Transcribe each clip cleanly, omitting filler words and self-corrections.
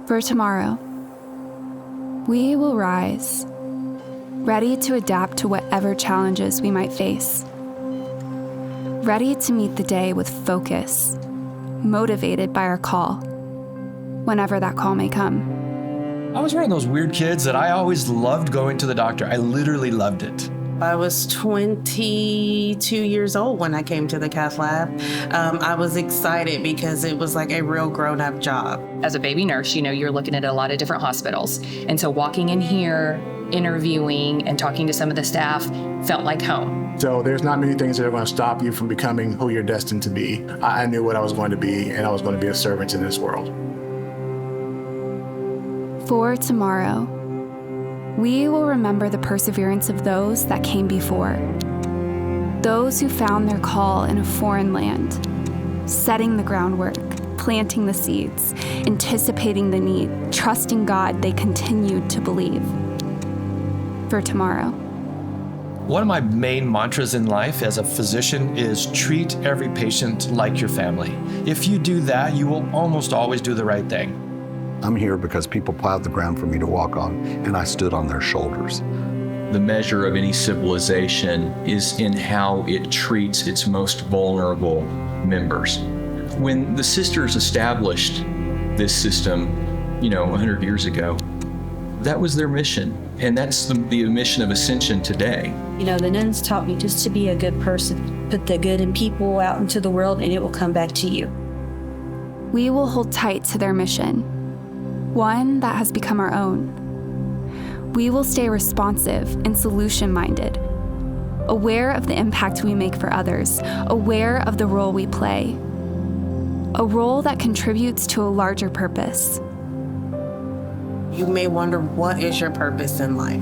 For tomorrow, we will rise, ready to adapt to whatever challenges we might face, ready to meet the day with focus, motivated by our call, whenever that call may come. I was one of those weird kids that I always loved going to the doctor. I literally loved it. I was 22 years old when I came to the cath lab. I was excited because it was like a real grown-up job. As a baby nurse, you're looking at a lot of different hospitals. And so walking in here, interviewing and talking to some of the staff felt like home. So there's not many things that are going to stop you from becoming who you're destined to be. I knew what I was going to be, and I was going to be a servant in this world. For tomorrow, we will remember the perseverance of those that came before, those who found their call in a foreign land, setting the groundwork, planting the seeds, anticipating the need, trusting God they continued to believe. For tomorrow. One of my main mantras in life as a physician is treat every patient like your family. If you do that, you will almost always do the right thing. I'm here because people plowed the ground for me to walk on, and I stood on their shoulders. The measure of any civilization is in how it treats its most vulnerable members. When the sisters established this system, 100 years ago, that was their mission. And that's the mission of Ascension today. The nuns taught me just to be a good person. Put the good in people out into the world, and it will come back to you. We will hold tight to their mission, one that has become our own. We will stay responsive and solution-minded, aware of the impact we make for others, aware of the role we play, a role that contributes to a larger purpose. You may wonder, what is your purpose in life?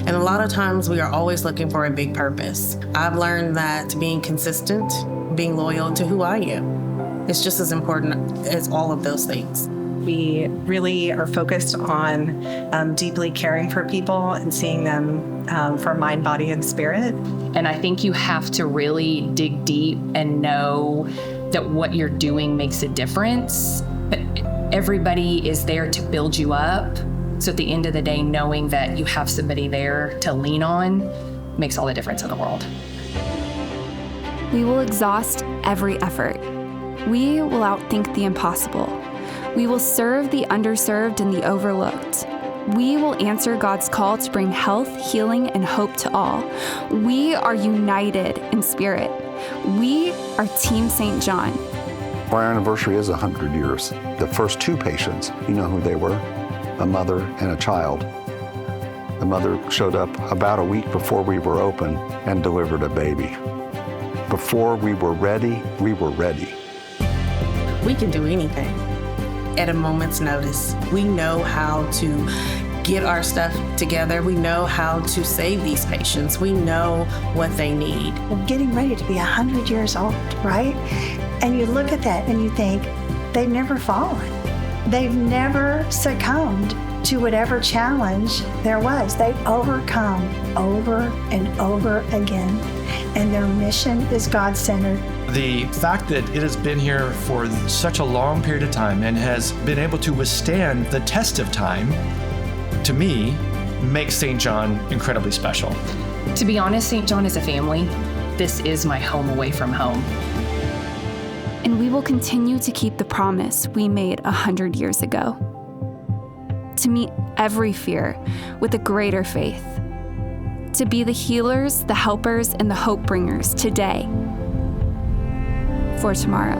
And a lot of times we are always looking for a big purpose. I've learned that being consistent, being loyal to who I am, is just as important as all of those things. We really are focused on deeply caring for people and seeing them for mind, body, and spirit. And I think you have to really dig deep and know that what you're doing makes a difference. But everybody is there to build you up. So at the end of the day, knowing that you have somebody there to lean on makes all the difference in the world. We will exhaust every effort. We will outthink the impossible. We will serve the underserved and the overlooked. We will answer God's call to bring health, healing, and hope to all. We are united in spirit. We are Team St. John. Our anniversary is 100 years. The first two patients, you know who they were? A mother and a child. The mother showed up about a week before we were open and delivered a baby. Before we were ready, we were ready. We can do anything at a moment's notice. We know how to get our stuff together. We know how to save these patients. We know what they need. We're getting ready to be 100 years old, right? And you look at that and you think, they've never fallen. They've never succumbed to whatever challenge there was. They've overcome over and over again. And their mission is God-centered. The fact that it has been here for such a long period of time and has been able to withstand the test of time, to me, makes St. John incredibly special. To be honest, St. John is a family. This is my home away from home. And we will continue to keep the promise we made 100 years ago. To meet every fear with a greater faith. To be the healers, the helpers, and the hope bringers today. For tomorrow.